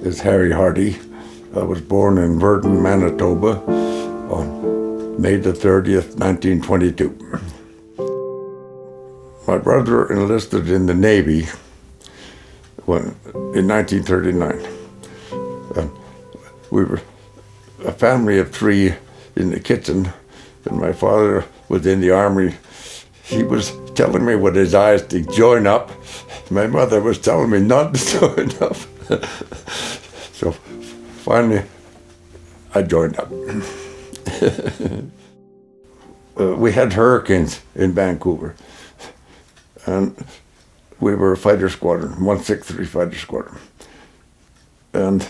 is Harry Hardy. I was born in Virden, Manitoba on May the 30th, 1922. My brother enlisted in the Navy in 1939. We were a family of three in the kitchen, and my father was in the Army. He was telling me with his eyes to join up. My mother was telling me not to join up. So finally, I joined up. We had hurricanes in Vancouver, and we were a fighter squadron, 163 Fighter Squadron. And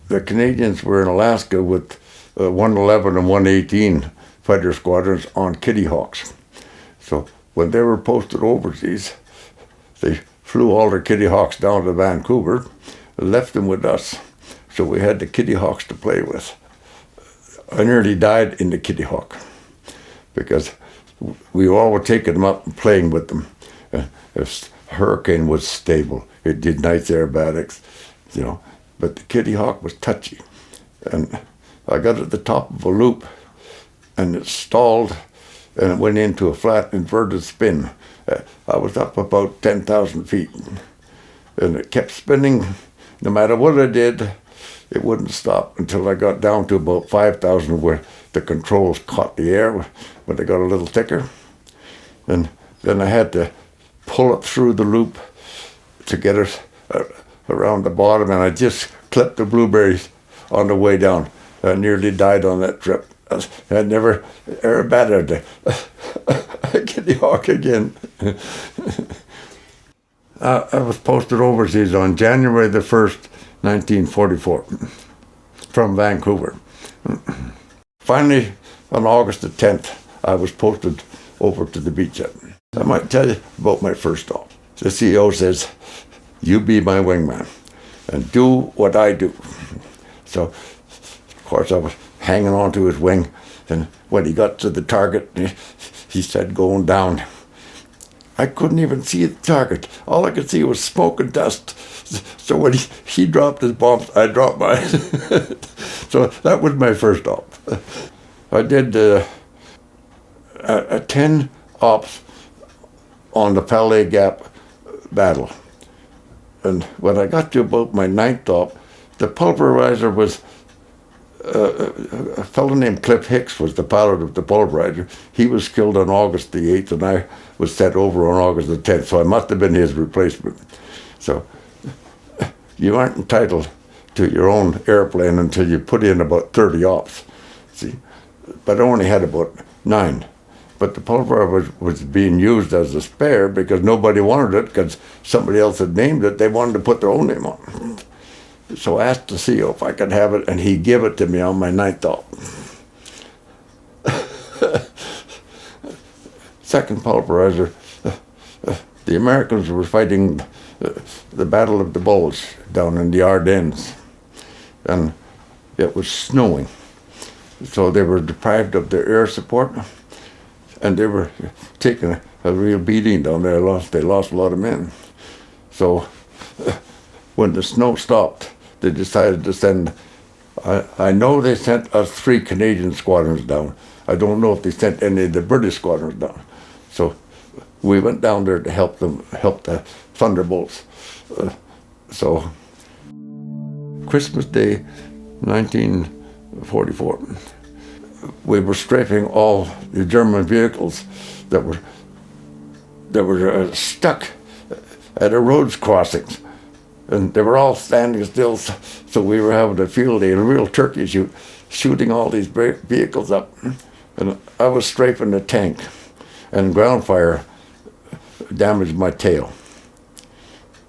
the Canadians were in Alaska with 111 and 118 fighter squadrons on Kittyhawks. So when they were posted overseas, they flew all their Kittyhawks down to Vancouver, left them with us. So we had the Kittyhawks to play with. I nearly died in the Kittyhawk because we all were taking them up and playing with them. If hurricane was stable, it did nice aerobatics, but the Kittyhawk was touchy. And I got at the top of a loop and it stalled and it went into a flat inverted spin. I was up about 10,000 feet and it kept spinning. No matter what I did, it wouldn't stop until I got down to about 5,000 where the controls caught the air when they got a little thicker. And then I had to pull it through the loop to get it around the bottom, and I just clipped the blueberries on the way down. I nearly died on that trip. I never aerobated a Kittyhawk again. I was posted overseas on January the 1st, 1944, from Vancouver. Finally, on August the 10th, I was posted over to the beachhead. I might tell you about my first stop. The CEO says, "You be my wingman and do what I do." So, of course, I was hanging on to his wing, and when he got to the target, he said, "Going down." I couldn't even see the target. All I could see was smoke and dust. So when he dropped his bombs, I dropped mine. So that was my first stop. I did a 10 ops on the Falaise Gap battle. And when I got to about my 9th op, the pulverizer was, a fellow named Cliff Hicks was the pilot of the pulverizer. He was killed on August the 8th, and I was sent over on August the 10th, so I must have been his replacement. So you aren't entitled to your own airplane until you put in about 30 ops, see. But I only had about 9. But the pulverizer was being used as a spare because nobody wanted it because somebody else had named it. They wanted to put their own name on. So I asked the CEO if I could have it, and he gave it to me on my 9th op. Second pulverizer, the Americans were fighting the Battle of the Bulge down in the Ardennes, and it was snowing. So they were deprived of their air support, and they were taking a real beating down there. They lost a lot of men. So when the snow stopped, they decided to send, I know they sent us 3 Canadian squadrons down. I don't know if they sent any of the British squadrons down. So we went down there to help the Thunderbolts. So Christmas Day, 1944, we were strafing all the German vehicles that were stuck at a roads crossings. And they were all standing still, so we were having a field day, a real turkey shoot, shooting all these vehicles up. And I was strafing the tank, and ground fire damaged my tail.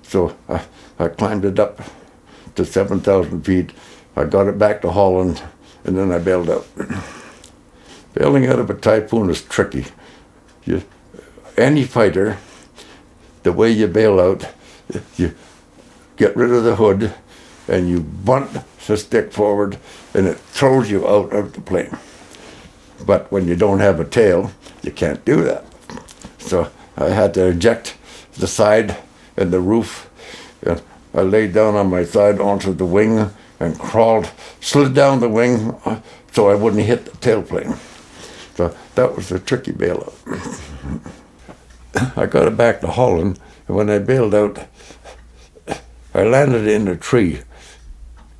So I climbed it up to 7,000 feet. I got it back to Holland, and then I bailed out. Bailing out of a Typhoon is tricky. Any fighter, the way you bail out, you get rid of the hood, and you bunt the stick forward, and it throws you out of the plane. But when you don't have a tail, you can't do that. So I had to eject the side and the roof. And I laid down on my side onto the wing and slid down the wing so I wouldn't hit the tailplane. So that was the tricky bailout. I got it back to Holland, and when I bailed out, I landed in a tree.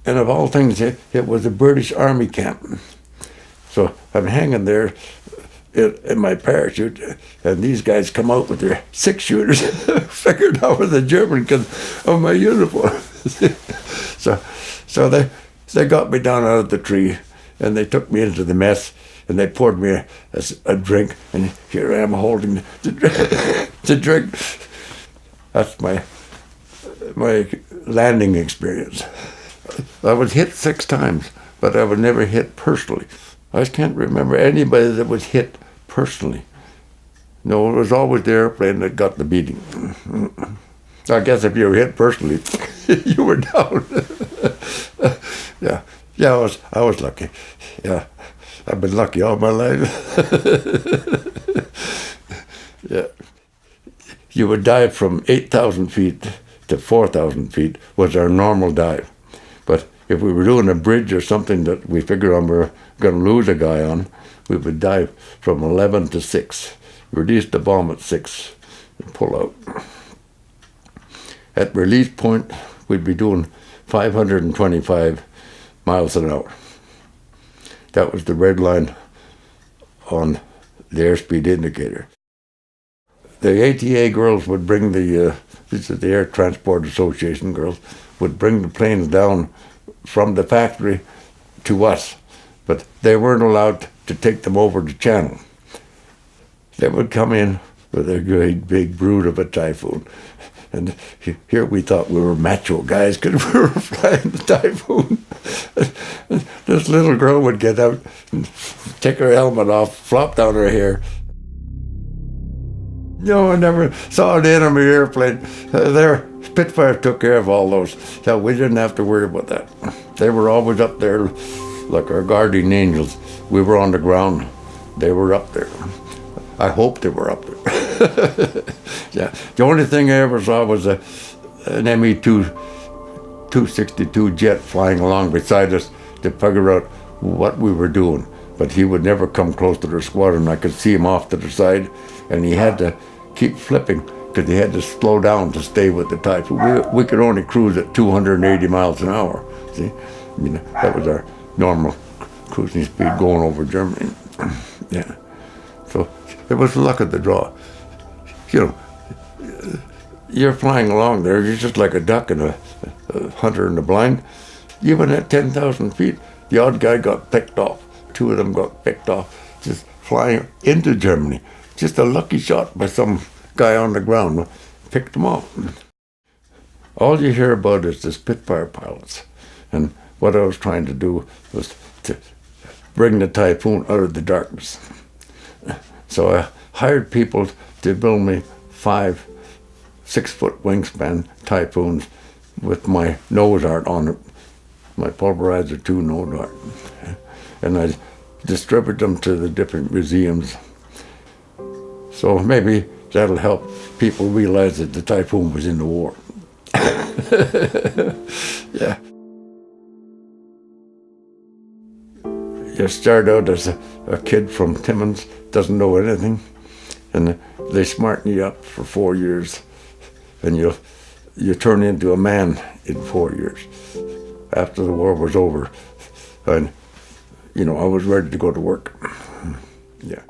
And of all things, it was a British Army camp. So I'm hanging there in my parachute, and these guys come out with their 6-shooters, figured I was a German because of my uniform. so they got me down out of the tree, and they took me into the mess, and they poured me a drink, and here I am holding the drink. That's my landing experience. I was hit 6 times, but I was never hit personally. I can't remember anybody that was hit personally. No, it was always the airplane that got the beating. I guess if you were hit personally, you were down. Yeah, I was lucky. Yeah, I've been lucky all my life. Yeah, you would dive from 8,000 feet to 4,000 feet was our normal dive. But if we were doing a bridge or something that we figured on we were going to lose a guy on, we would dive from 11 to 6, release the bomb at 6, and pull out. At release point, we'd be doing 525 miles an hour. That was the red line on the airspeed indicator. The ATA girls would bring this is the Air Transport Association girls, would bring the planes down from the factory to us, but they weren't allowed to take them over the channel. They would come in with a great big brood of a Typhoon, and here we thought we were macho guys because we were flying the Typhoon. This little girl would get out and take her helmet off, flop down her hair. No, I never saw an enemy airplane. Their Spitfire took care of all those, so we didn't have to worry about that. They were always up there like our guardian angels. We were on the ground. They were up there. I hope they were up there. Yeah. The only thing I ever saw was an Me-262 jet flying along beside us to figure out what we were doing. But he would never come close to the squadron. I could see him off to the side, and he had to keep flipping because he had to slow down to stay with the Typhoon. We could only cruise at 280 miles an hour. See, I mean, that was our normal cruising speed going over Germany. Yeah, so it was the luck of the draw. You know, you're flying along there. You're just like a duck and a hunter in the blind. Even at 10,000 feet, the odd guy got picked off. 2 of them got picked off, just flying into Germany. Just a lucky shot by some guy on the ground picked them off. All you hear about is the Spitfire pilots. And what I was trying to do was to bring the Typhoon out of the darkness. So I hired people to build me 5 6-foot wingspan Typhoons with my nose art on it, my pulverizer 2 nose art. And I distribute them to the different museums. So maybe that'll help people realize that the Typhoon was in the war. Yeah. You start out as a kid from Timmins, doesn't know anything, and they smarten you up for 4 years, and you turn into a man in 4 years. After the war was over, and I was ready to go to work. Yeah.